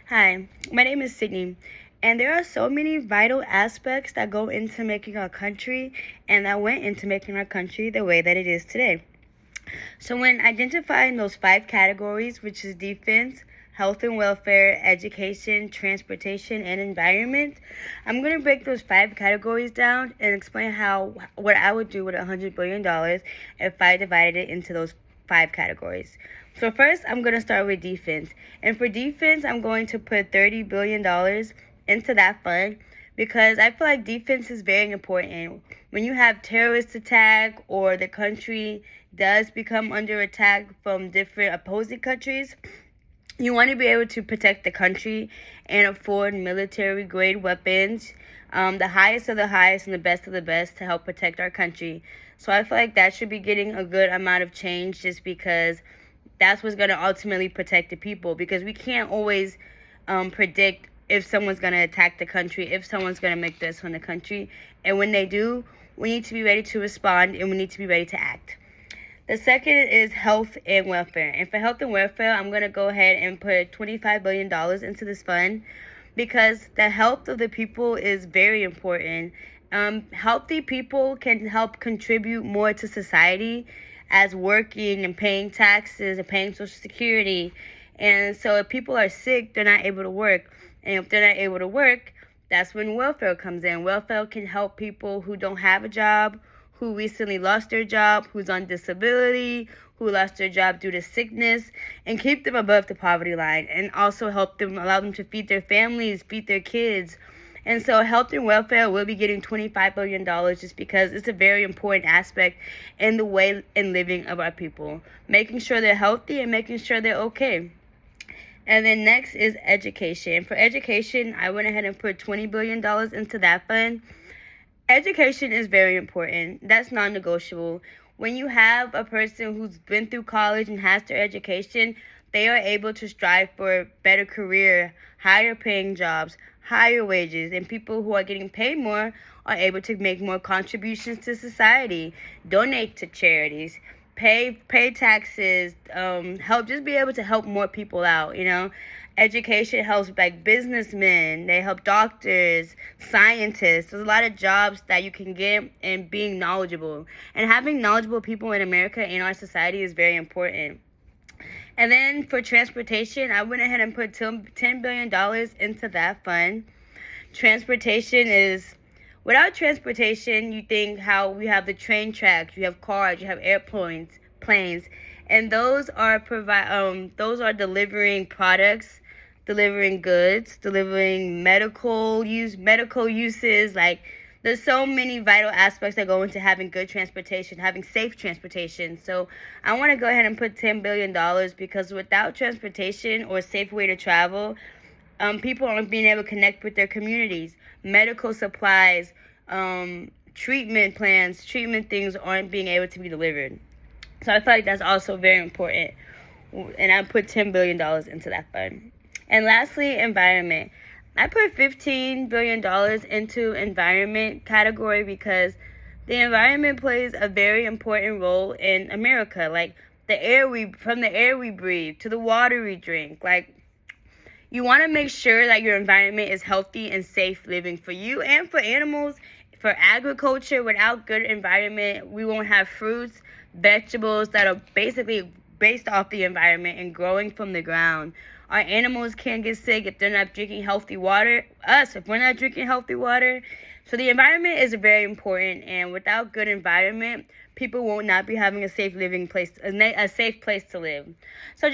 Hi, my name is Sydney, and there are so many vital aspects that go into making our country and that went into making our country the way that it is today. So, when identifying those five categories, which is defense, health and welfare, education, transportation, and environment, I'm going to break those five categories down and explain what I would do with $100 billion if I divided it into those five categories. So first, I'm going to start with defense. And for defense, I'm going to put $30 billion into that fund because I feel like defense is very important. When you have terrorist attack or the country does become under attack from different opposing countries, you want to be able to protect the country and afford military grade weapons, the highest of the highest and the best of the best to help protect our country. So I feel like that should be getting a good amount of change just because that's what's going to ultimately protect the people, because we can't always predict if someone's going to attack the country, if someone's going to make this on the country. And when they do, we need to be ready to respond and we need to be ready to act. The second is health and welfare. And for health and welfare, I'm going to go ahead and put $25 billion into this fund because the health of the people is very important. Healthy people can help contribute more to society as working and paying taxes and paying Social Security. And so if people are sick, they're not able to work. And if they're not able to work, that's when welfare comes in. Welfare can help people who don't have a job, who recently lost their job, who's on disability, who lost their job due to sickness, and keep them above the poverty line, and also help them, allow them to feed their families, feed their kids. And so health and welfare will be getting $25 billion just because it's a very important aspect in the way and living of our people, making sure they're healthy and making sure they're okay. And then next is education. For education, I went ahead and put $20 billion into that fund. Education is very important. That's non-negotiable. When you have a person who's been through college and has their education, they are able to strive for a better career, higher paying jobs, higher wages, and people who are getting paid more are able to make more contributions to society, donate to charities, pay taxes, just be able to help more people out. Education helps like businessmen, they help doctors, scientists. There's a lot of jobs that you can get in being knowledgeable. And having knowledgeable people in America, in our society, is very important. And then for transportation, I went ahead and put $10 billion into that fund. Without transportation, you think how we have the train tracks, you have cars, you have airplanes, planes, and those are delivering products, delivering goods, delivering medical uses. Like, there's so many vital aspects that go into having good transportation, having safe transportation. So I want to go ahead and put $10 billion because without transportation or a safe way to travel, people aren't being able to connect with their communities. Medical supplies, treatment plans, treatment things aren't being able to be delivered. So I feel like that's also very important. And I put $10 billion into that fund. And lastly, environment. I put $15 billion into environment category because the environment plays a very important role in America. Like from the air we breathe to the water we drink. Like, you want to make sure that your environment is healthy and safe living for you and for animals. For agriculture, without good environment, we won't have fruits, vegetables that are basically based off the environment and growing from the ground. Our animals can't get sick if they're not drinking healthy water. If we're not drinking healthy water. So the environment is very important, and without good environment, people will not be having a safe place to live. So